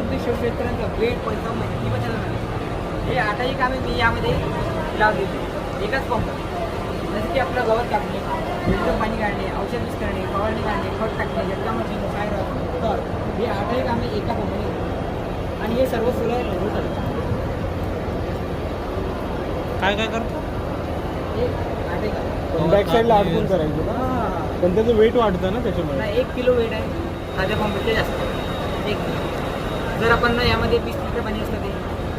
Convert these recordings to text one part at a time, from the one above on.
तुमचं शेतकऱ्यांचं वेट पैसा माहिती बचायला नाही. हे आताही कामे मी यामध्ये लावलेली एकाच पंप. जसं की आपलं गवत कापणे, विहिरीचं पाणी काढणे, औषध यूज करणे, फवारणी काढणे, खत टाकणे, झटका मशीन, सायरन, तर हे आठही कामे एका पंपाने आणि हे सर्व सोलर होतात. काय काय करतो हे आठही कामे बॅक साईडला अडकून करायचं ना, पण त्याचं वेट वाढतं ना त्याच्यामुळे. 1 किलो वेट आहे साध्या पंपाचे जास्त 1 किलो. जर आपण यामध्ये 20 लिटर पाणी असतं ते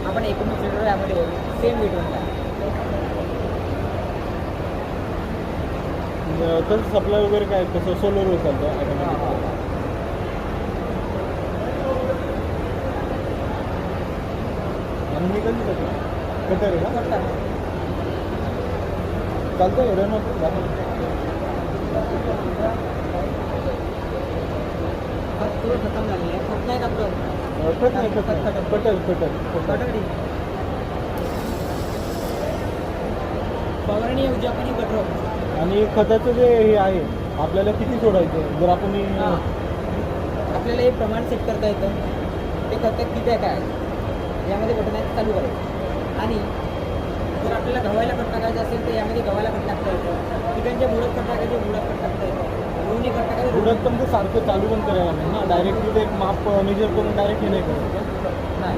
आपण 19 लिटर यामध्ये सेम वेट होणार. तर सप्लाय वगैरे काय कसं सोलरवर चालतं ऑटोमॅटिक. आणि मी कधी करतो कटर आहे ना चालतं रे मग थोडं खतम झालेलं आहे. खत नाही टाकलं कटर फवारणी ऐवजी आपण गटर वापरतो. आणि खताचं जे हे आहे आपल्याला किती सोडायचं जर आपण आपल्याला हे प्रमाण सेट करता येतं. ते खत किती आहे काय यामध्ये बटन आहे चालू करायचं. आणि जर आपल्याला गव्हाला खत टाकायचं असेल तर यामध्ये गव्हाला खत टाकता येतं. पिकांच्या बुडत खत टाकायचे बुडत खत टाकता येतं. रोवणी खत टाकायचं उडत पण ते सारखं चालू पण करायला नाही ना. डायरेक्टली ते एक माप मेजर करून डायरेक्ट हे नाही करायचं नाही.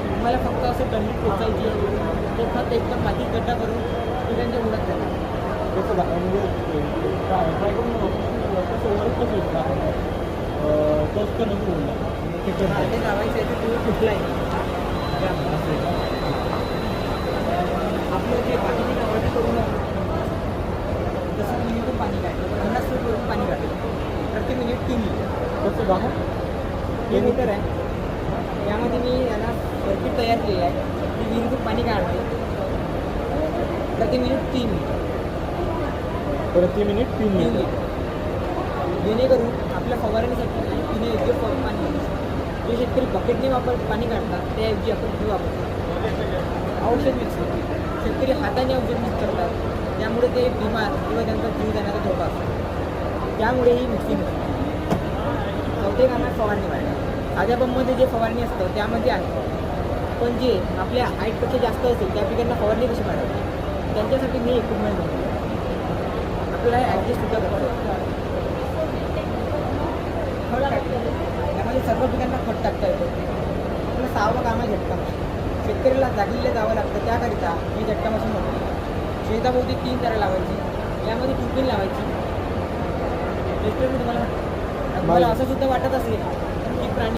तुम्हाला फक्त असं दंडीत पोचायची ते खत एकदम मातीत गड्डा करून पिकांच्या बुडत टाकायचं. कसं म्हणजे ट्राय करून कसं ओळख कसं तोच तर नको ते लावायचं आहे ते तुम्ही कुठला आहे आपलं जे बाकीची गावाची करून जसं मिनिटून पाणी काढलं 50 लिटरवरून पाणी काढलं प्रति मिनिट 3 लिटर. कसं दाखव 3 लिटर आहे. यामध्ये मी यांना सर्किट तयार केलेलं आहे. मी विहिरीतून पाणी काढते प्रति मिनिट 3 लिटर. प्रति मिनिट 3 लिटर. जेणेकरून आपल्या फवारणीसाठी पिण्यायोग्य पाणी जे शेतकरी बकेटने पाणी काढतात त्याऐवजी आपण हे वापरतो. औषध मिक्स करतो. शेतकरी हाताने औषध मिक्स करतात त्यामुळे ते बिमार किंवा त्यांचा जीव जाण्याचा धोका असतो. त्यामुळे ही मिक्सिंग होते. चौथे कामात फवारणी वाढते. साध्या पंपमध्ये जे फवारणी असतं त्यामध्ये आहे. पण जे आपल्या हाईटपेक्षा जास्त असेल त्या पिकांना फवारणी कशी काढायची त्यांच्यासाठी मी इक्विपमेंट बनवतो. आपल्याला ॲडजस्ट सुद्धा करतो. खत टाकतो त्यामध्ये सर्व पिकांना खत टाकता येतो. आपलं 6वं काम आहे झटका मशीन. शेतकऱ्याला जागीला जावं लागतं त्याकरिता मी झटका मशीन वापरतो. शेताभोवती 3 तारा लावायची यामध्ये ट्यूबिंग लावायची. तुम्हाला असं सुद्धा वाटत असेल की प्राणी